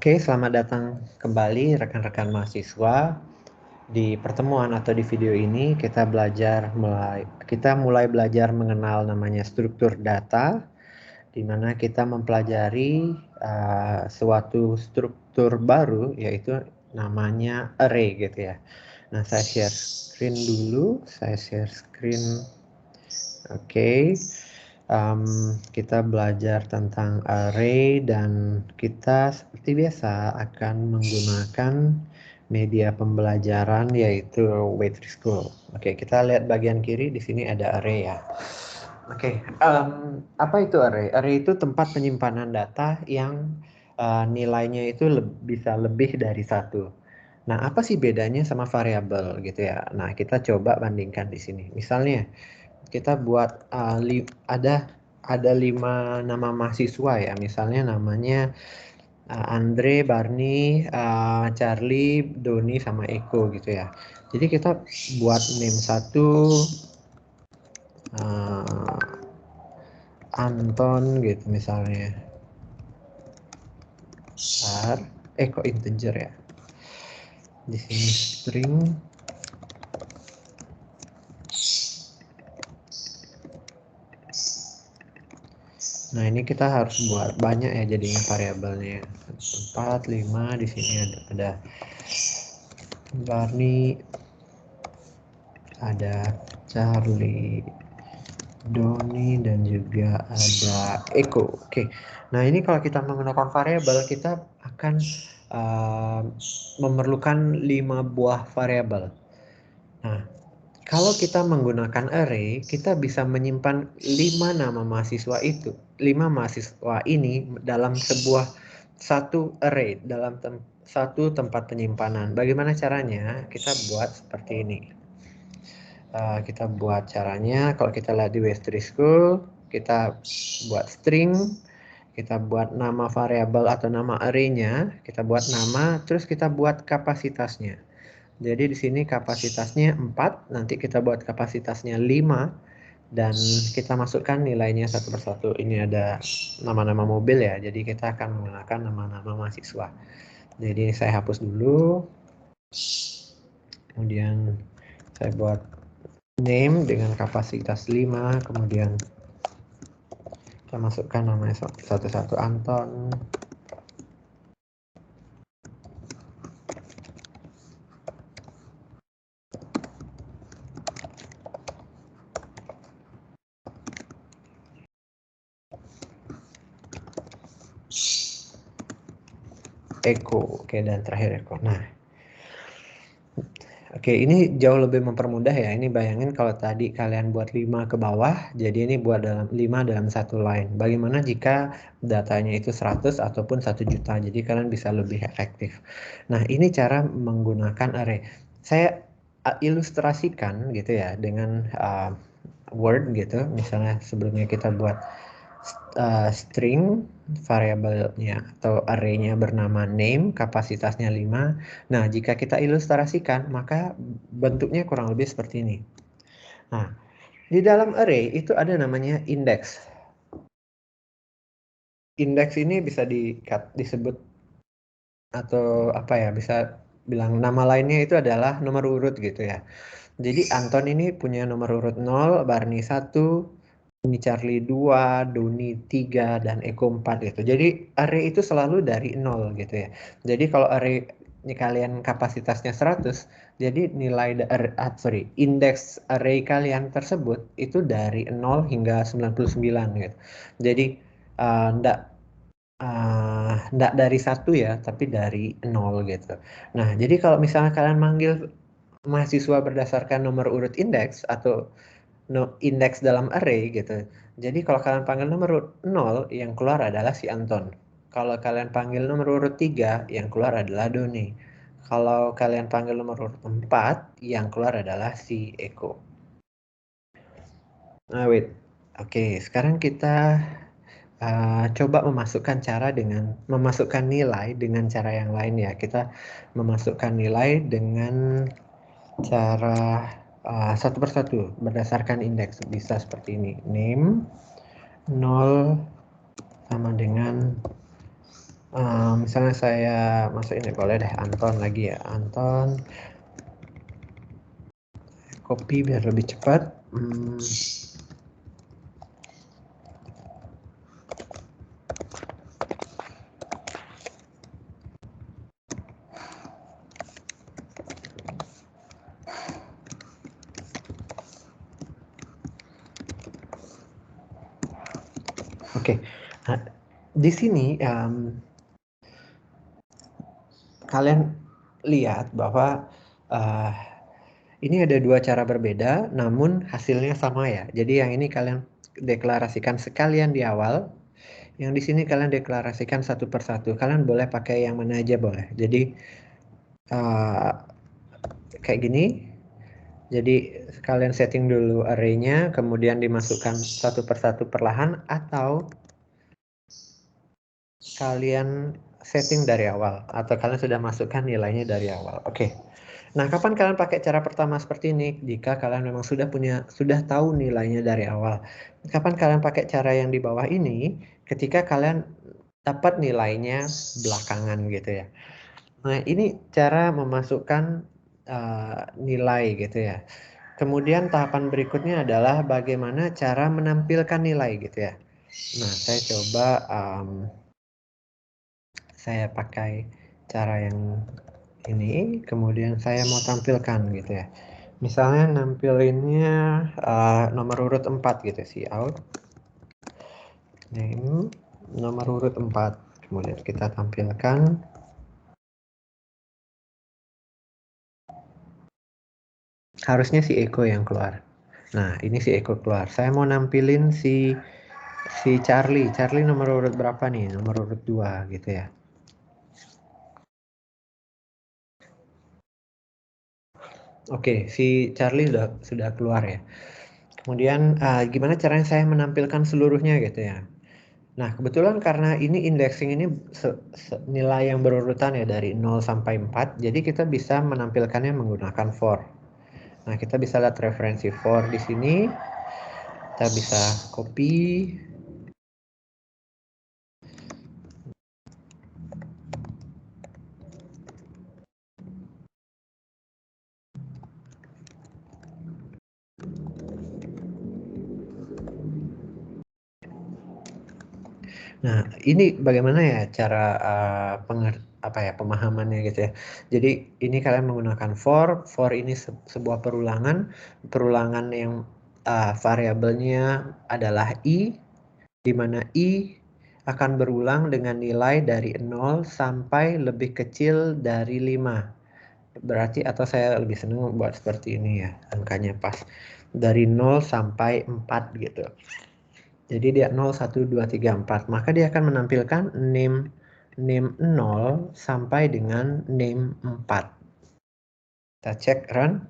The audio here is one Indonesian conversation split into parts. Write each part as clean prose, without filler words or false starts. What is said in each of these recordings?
Oke, selamat datang kembali rekan-rekan mahasiswa. Di pertemuan atau di video ini kita mulai belajar mengenal namanya struktur data, di mana kita mempelajari suatu struktur baru, yaitu namanya array gitu ya. Nah, saya share screen dulu. Oke. Kita belajar tentang array dan kita seperti biasa akan menggunakan media pembelajaran yaitu Waitress. Oke, kita lihat bagian kiri di sini ada array ya. Oke, apa itu array? Array itu tempat penyimpanan data yang nilainya itu bisa lebih dari satu. Nah, apa sih bedanya sama variabel gitu ya? Nah, kita coba bandingkan di sini. Misalnya kita buat ada 5 nama mahasiswa ya, misalnya namanya Andre, Barney, Charlie, Doni, sama Eko gitu ya. Jadi kita buat name 1 Anton gitu misalnya. Kok integer ya? Di sini string. Nah, ini kita harus buat banyak ya jadinya variabelnya. 4, 5, di sini ada Barney, ada Charlie, Doni, dan juga ada Eko. Oke. Nah, ini kalau kita menggunakan variabel, kita akan memerlukan 5 buah variabel. Nah, kalau kita menggunakan array, kita bisa menyimpan 5 nama mahasiswa itu. 5 mahasiswa ini dalam satu array, dalam satu tempat penyimpanan. Bagaimana caranya? Kita buat seperti ini. Kita buat caranya, kalau kita lihat di Waitress, kita buat string, kita buat nama variabel atau nama array-nya, kita buat nama, terus kita buat kapasitasnya. Jadi di sini kapasitasnya 4, nanti kita buat kapasitasnya 5, dan kita masukkan nilainya satu persatu. Ini ada nama-nama mobil ya, jadi kita akan menggunakan nama-nama mahasiswa. Jadi saya hapus dulu, kemudian saya buat name dengan kapasitas 5, kemudian kita masukkan namanya satu-satu Anton. Eko, oke, dan terakhir Eko. Nah, oke, ini jauh lebih mempermudah ya. Ini bayangin kalau tadi kalian buat 5 ke bawah, jadi ini buat 5 dalam satu line. Bagaimana jika datanya itu 100 ataupun 1 juta? Jadi kalian bisa lebih efektif. Nah, ini cara menggunakan array. Saya ilustrasikan gitu ya dengan Word gitu. Misalnya sebelumnya kita buat string variabelnya atau array-nya bernama name, kapasitasnya 5. Nah, jika kita ilustrasikan, maka bentuknya kurang lebih seperti ini. Nah, di dalam array itu ada namanya index. Index ini bisa disebut atau apa ya, bisa bilang nama lainnya itu adalah nomor urut gitu ya. Jadi Anton ini punya nomor urut 0, Barney 1, ini Charlie 2, Doni 3, dan Eko 4 gitu. Jadi array itu selalu dari 0 gitu ya. Jadi kalau array kalian kapasitasnya 100, jadi indeks array kalian tersebut itu dari 0 hingga 99 gitu. Jadi enggak dari 1 ya, tapi dari 0 gitu. Nah, jadi kalau misalnya kalian manggil mahasiswa berdasarkan nomor urut indeks atau indeks dalam array gitu. Jadi kalau kalian panggil nomor urut 0, yang keluar adalah si Anton. Kalau kalian panggil nomor urut 3, yang keluar adalah Doni. Kalau kalian panggil nomor urut 4, yang keluar adalah si Eko. Nah, wait. Oke, sekarang kita coba memasukkan nilai dengan cara yang lain ya. Kita memasukkan nilai dengan cara satu persatu berdasarkan indeks. Bisa seperti ini. Name 0 sama dengan Misalnya saya masuk ini, boleh deh Anton lagi ya, Anton. Copy biar lebih cepat. Oke, nah, di sini kalian lihat bahwa ini ada dua cara berbeda, namun hasilnya sama ya. Jadi yang ini kalian deklarasikan sekalian di awal, yang di sini kalian deklarasikan satu persatu. Kalian boleh pakai yang mana aja boleh. Jadi kayak gini. Jadi kalian setting dulu array-nya, kemudian dimasukkan satu persatu perlahan, atau kalian setting dari awal, atau kalian sudah masukkan nilainya dari awal. Oke. Nah, kapan kalian pakai cara pertama seperti ini? Jika kalian memang sudah tahu nilainya dari awal. Kapan kalian pakai cara yang di bawah ini? Ketika kalian dapat nilainya belakangan gitu ya. Nah, ini cara memasukkan nilai gitu ya. Kemudian tahapan berikutnya adalah bagaimana cara menampilkan nilai gitu ya. Nah, saya coba saya pakai cara yang ini, kemudian saya mau tampilkan gitu ya. Misalnya nampilinnya nomor urut 4 gitu, cout name nomor urut 4. Kemudian kita tampilkan. Harusnya si Eko yang keluar. Nah, ini si Eko keluar. Saya mau nampilin si Charlie. Charlie nomor urut berapa nih? Nomor urut 2 gitu ya. Oke, si Charlie sudah keluar ya. Kemudian gimana caranya saya menampilkan seluruhnya gitu ya. Nah, kebetulan karena ini indexing ini nilai yang berurutan ya dari 0 sampai 4, jadi kita bisa menampilkannya menggunakan for. Nah, kita bisa lihat referensi for di sini. Kita bisa copy. Nah, ini bagaimana ya cara pemahamannya gitu ya. Jadi ini kalian menggunakan for ini sebuah perulangan yang variabelnya adalah i, di mana i akan berulang dengan nilai dari 0 sampai lebih kecil dari 5. Berarti, atau saya lebih senang buat seperti ini ya, angkanya pas. Dari 0 sampai 4 gitu. Jadi dia 0, 1, 2, 3, 4. Maka dia akan menampilkan name 0 sampai dengan name 4. Kita cek run.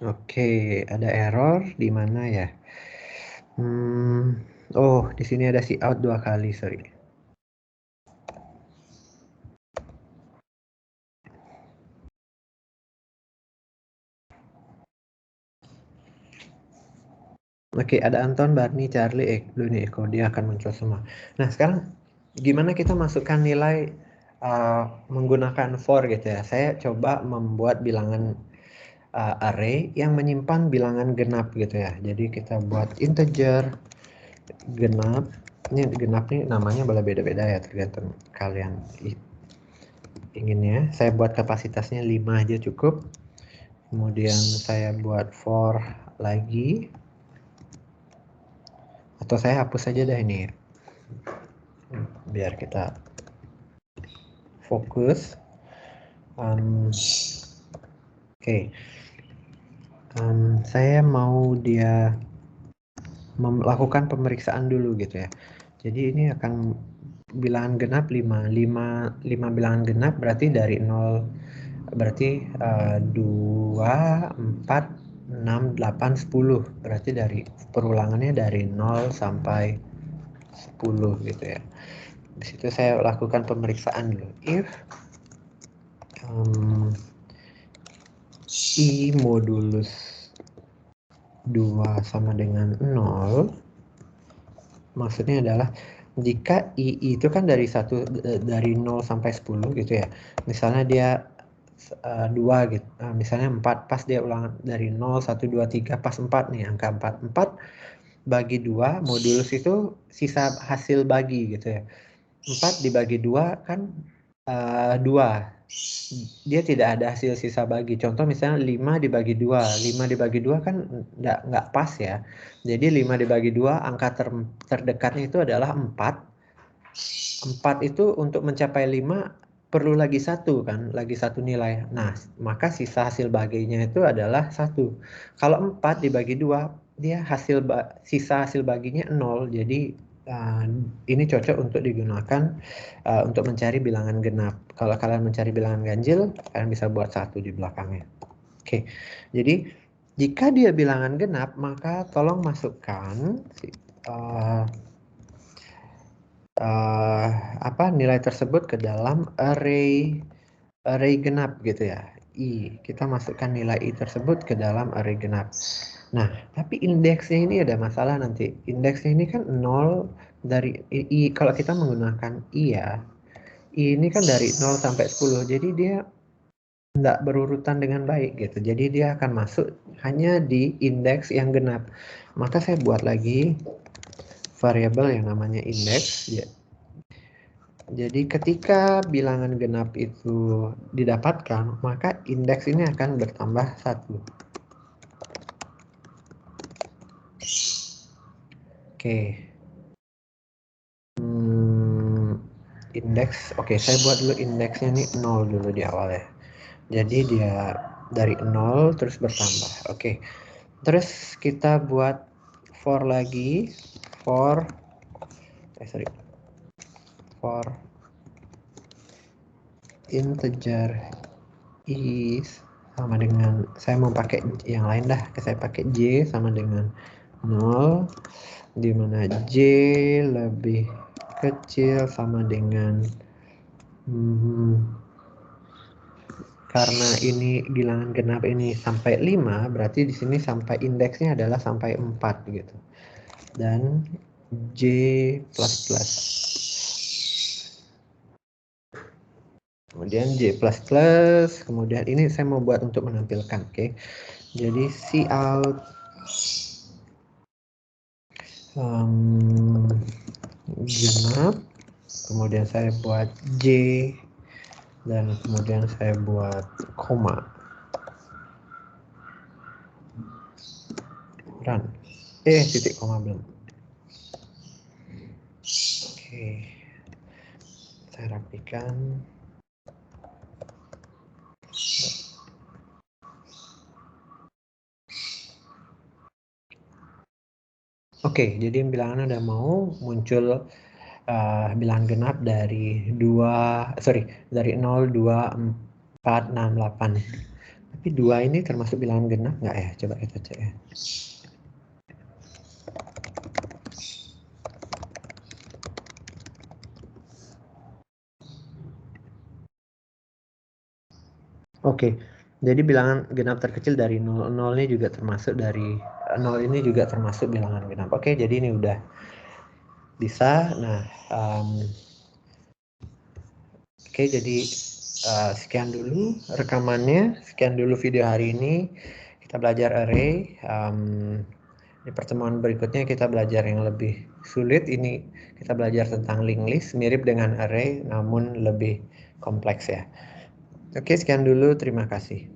Oke, ada error di mana ya? Oh, di sini ada cout 2 kali, sorry. Oke, ada Anton, Barney, Charlie, Eko, dia akan muncul semua. Nah, sekarang gimana kita masukkan nilai menggunakan for gitu ya. Saya coba membuat bilangan array yang menyimpan bilangan genap gitu ya. Jadi kita buat integer genap. Ini genap nih namanya boleh beda-beda ya, tergantung kalian inginnya. Saya buat kapasitasnya 5 aja cukup. Kemudian saya buat for lagi. Atau saya hapus saja dah ini ya. Biar kita fokus. Oke. Saya mau dia melakukan pemeriksaan dulu gitu ya. Jadi ini akan bilangan genap 5 bilangan genap berarti dari 0, berarti 2, 4, 6, 8, 10. Berarti dari perulangannya dari 0 sampai 10 gitu ya. Di situ saya lakukan pemeriksaan dulu. If i modulus 2 sama dengan 0, maksudnya adalah jika I itu kan dari 0 sampai 10 gitu ya. Misalnya dia 2 gitu. Nah, misalnya 4, pas dia ulangan dari 0, 1, 2, 3, pas 4 nih, angka 4. 4 bagi 2, modulus itu sisa hasil bagi gitu ya. 4 dibagi 2 kan 2. Dia tidak ada hasil sisa bagi. Contoh misalnya 5 dibagi 2. 5 dibagi 2 kan nggak pas ya. Jadi 5 dibagi 2, angka terdekatnya itu adalah 4. 4 itu untuk mencapai 5 perlu lagi 1 kan, lagi 1 nilai. Nah, maka sisa hasil baginya itu adalah 1. Kalau 4 dibagi 2, dia sisa hasil baginya 0. Jadi ini cocok untuk digunakan untuk mencari bilangan genap. Kalau kalian mencari bilangan ganjil, kalian bisa buat 1 di belakangnya. Oke. Jadi jika dia bilangan genap, maka tolong masukkan nilai tersebut ke dalam array genap gitu ya. Kita masukkan nilai I tersebut ke dalam array genap. Nah, tapi indeksnya ini ada masalah nanti. Indeksnya ini kan 0 dari I, kalau kita menggunakan I ya. I ini kan dari 0 sampai 10. Jadi dia tidak berurutan dengan baik gitu. Jadi dia akan masuk hanya di indeks yang genap. Maka saya buat lagi variabel yang namanya indeks ya. Jadi ketika bilangan genap itu didapatkan, maka indeks ini akan bertambah 1. Oke. Indeks, oke, saya buat dulu indeksnya ini 0 dulu di awal ya. Jadi dia dari 0 terus bertambah. Oke. Terus kita buat for lagi. For integer is sama dengan, saya mau pakai yang lain dah, saya pakai J sama dengan 0, di mana J lebih kecil sama dengan karena ini bilangan genap ini sampai 5, berarti di sini sampai indeksnya adalah sampai 4 gitu. Dan J++. Kemudian J++, kemudian ini saya mau buat untuk menampilkan, oke. Jadi cout genap, kemudian saya buat J, dan kemudian saya buat koma. Run. Titik koma belum. Oke. Saya rapikan. Oke, jadi bilangan udah mau muncul bilangan genap dari 0, 2, 4, 6, 8. Tapi 2 ini termasuk bilangan genap nggak ya? Coba kita cek ya. Oke, jadi bilangan genap terkecil dari 0, 0 ini juga termasuk dari 0 ini juga termasuk bilangan genap. Oke, jadi ini udah bisa. Nah, oke, jadi sekian dulu rekamannya, sekian dulu video hari ini. Kita belajar array. Di pertemuan berikutnya kita belajar yang lebih sulit. Ini kita belajar tentang linked list, mirip dengan array namun lebih kompleks ya. Oke, sekian dulu. Terima kasih.